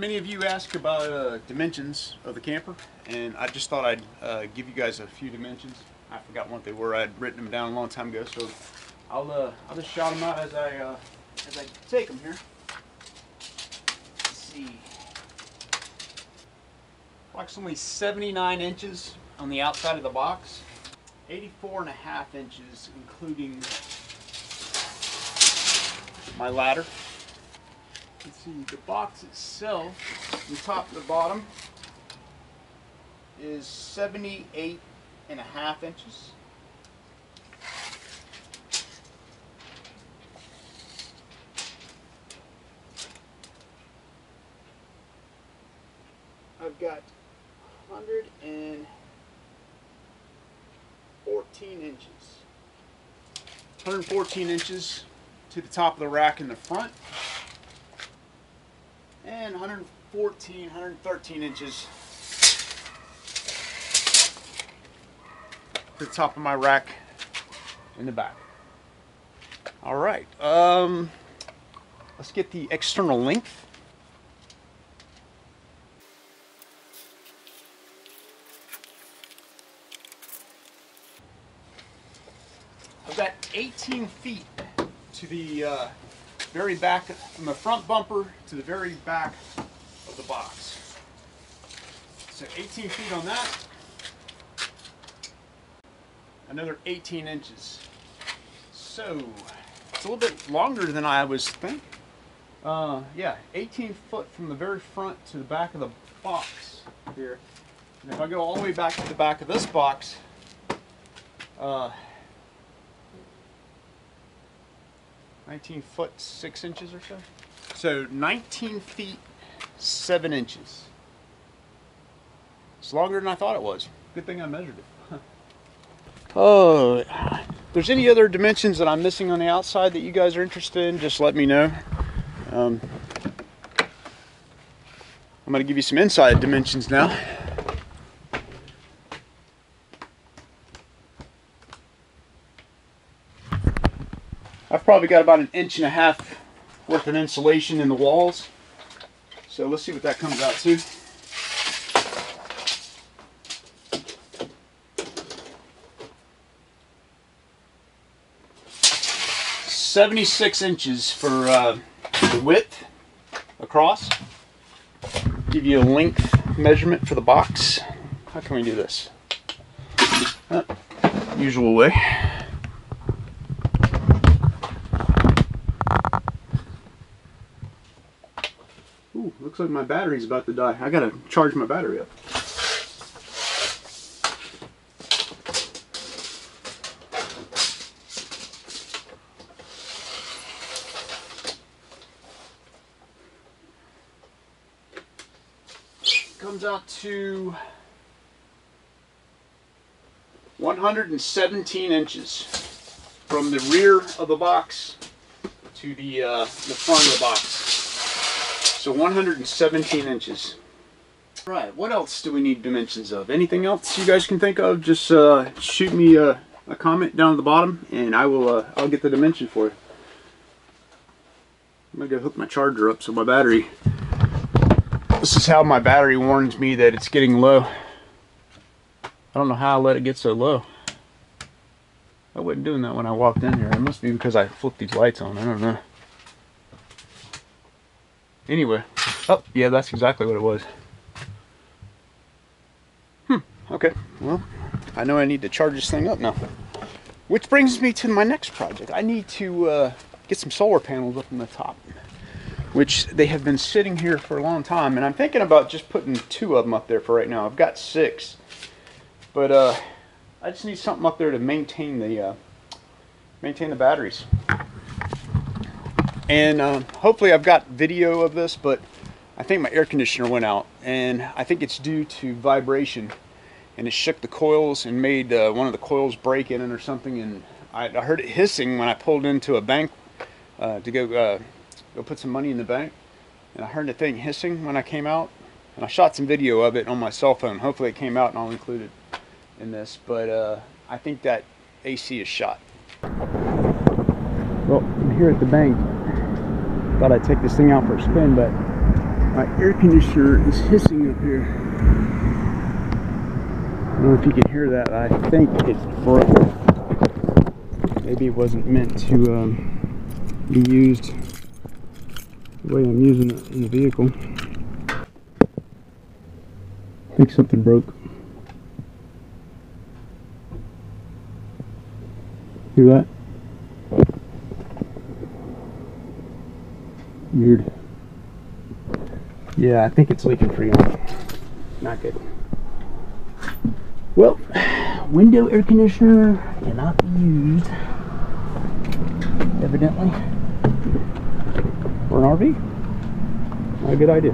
many of you ask about dimensions of the camper, and I just thought I'd give you guys a few dimensions. I forgot what they were. I'd written them down a long time ago, so I'll just shout them out as I take them here. Let's see. Approximately 79 inches on the outside of the box. 84.5 inches, including my ladder. Let's see, the box itself, from top to the bottom, is 78.5 inches. I've got 114 inches. 114 inches to the top of the rack in the front. And 113 inches to the top of my rack in the back. All right, let's get the external length. I've got 18 feet to the very back, from the front bumper to the very back of the box. So 18 feet on that. Another 18 inches. So it's a little bit longer than I was thinking. Yeah, 18 foot from the very front to the back of the box here. And if I go all the way back to the back of this box, 19 foot 6 inches or so. So 19 feet 7 inches. It's longer than I thought it was. Good thing I measured it. Oh, if there's any other dimensions that I'm missing on the outside that you guys are interested in, just let me know. I'm going to give you some inside dimensions now. I've probably got about 1.5 inches worth of insulation in the walls. So let's see what that comes out to. "76 inches for the width across. Give you a length measurement for the box. How can we do this? Usual way. Ooh, looks like my battery's about to die. I gotta charge my battery up. Comes out to 117 inches from the rear of the box to the front of the box. So 117 inches. Right, what else do we need dimensions of? Anything else you guys can think of? Just shoot me a comment down at the bottom, and I'll get the dimension for you. I'm gonna go hook my charger up so my battery. This is how my battery warns me that it's getting low. I don't know how I let it get so low. I wasn't doing that when I walked in here. It must be because I flipped these lights on. I don't know. Anyway, oh yeah, that's exactly what it was. Okay, well, I know I need to charge this thing up now. Which brings me to my next project. I need to get some solar panels up on the top, which they have been sitting here for a long time, and I'm thinking about just putting 2 of them up there for right now. I've got 6, but I just need something up there to maintain the batteries. And hopefully I've got video of this, but I think my air conditioner went out, and I think it's due to vibration, and it shook the coils and made one of the coils break in it or something, and I heard it hissing when I pulled into a bank to go put some money in the bank, and I heard the thing hissing when I came out, and I shot some video of it on my cell phone. Hopefully it came out and I'll include it in this, but I think that AC is shot. Well, I'm here at the bank. Thought I'd take this thing out for a spin, but My air conditioner is hissing up here. I don't know if you can hear that. I think it's broken. Maybe it wasn't meant to be used the way I'm using it in the vehicle. I think something broke. Hear that? Weird. Yeah, I think it's leaking freon. Not good. Well, window air conditioner cannot be used, evidently, for an RV. Not a good idea.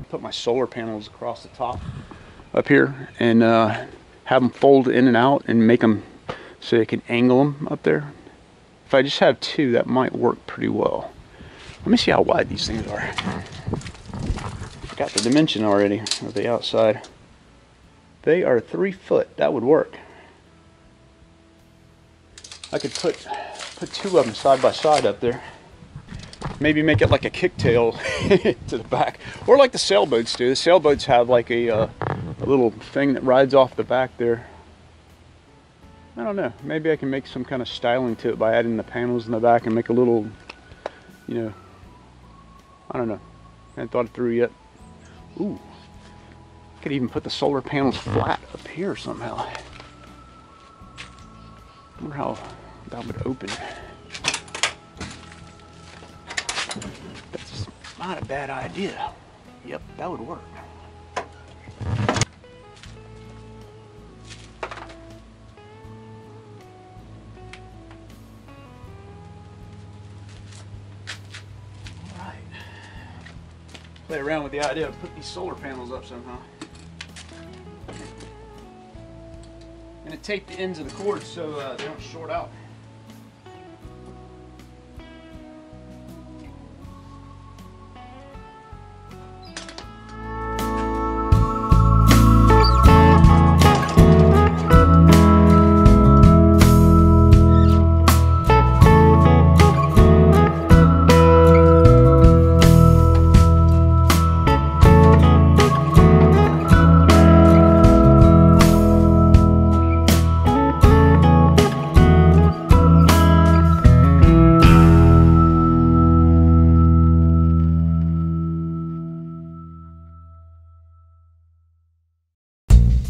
Put my solar panels across the top up here and have them fold in and out and make them so I can angle them up there. If I just have two, that might work pretty well. Let me see how wide these things are. Got the dimension already of the outside. They are 3 foot. That would work. I could put two of them side by side up there. Maybe make it like a kicktail to the back, or like the sailboats do. The sailboats have like a little thing that rides off the back there. I don't know. Maybe I can make some kind of styling to it by adding the panels in the back and make a little, you know, I don't know. I haven't thought it through yet. Ooh, I could even put the solar panels flat up here somehow. I wonder how that would open. That's not a bad idea. Yep, that would work. Play around with the idea of putting these solar panels up somehow. I'm going to tape the ends of the cords so they don't short out.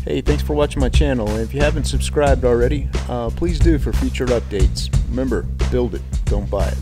Hey, thanks for watching my channel, and if you haven't subscribed already, please do for future updates. Remember, build it, don't buy it.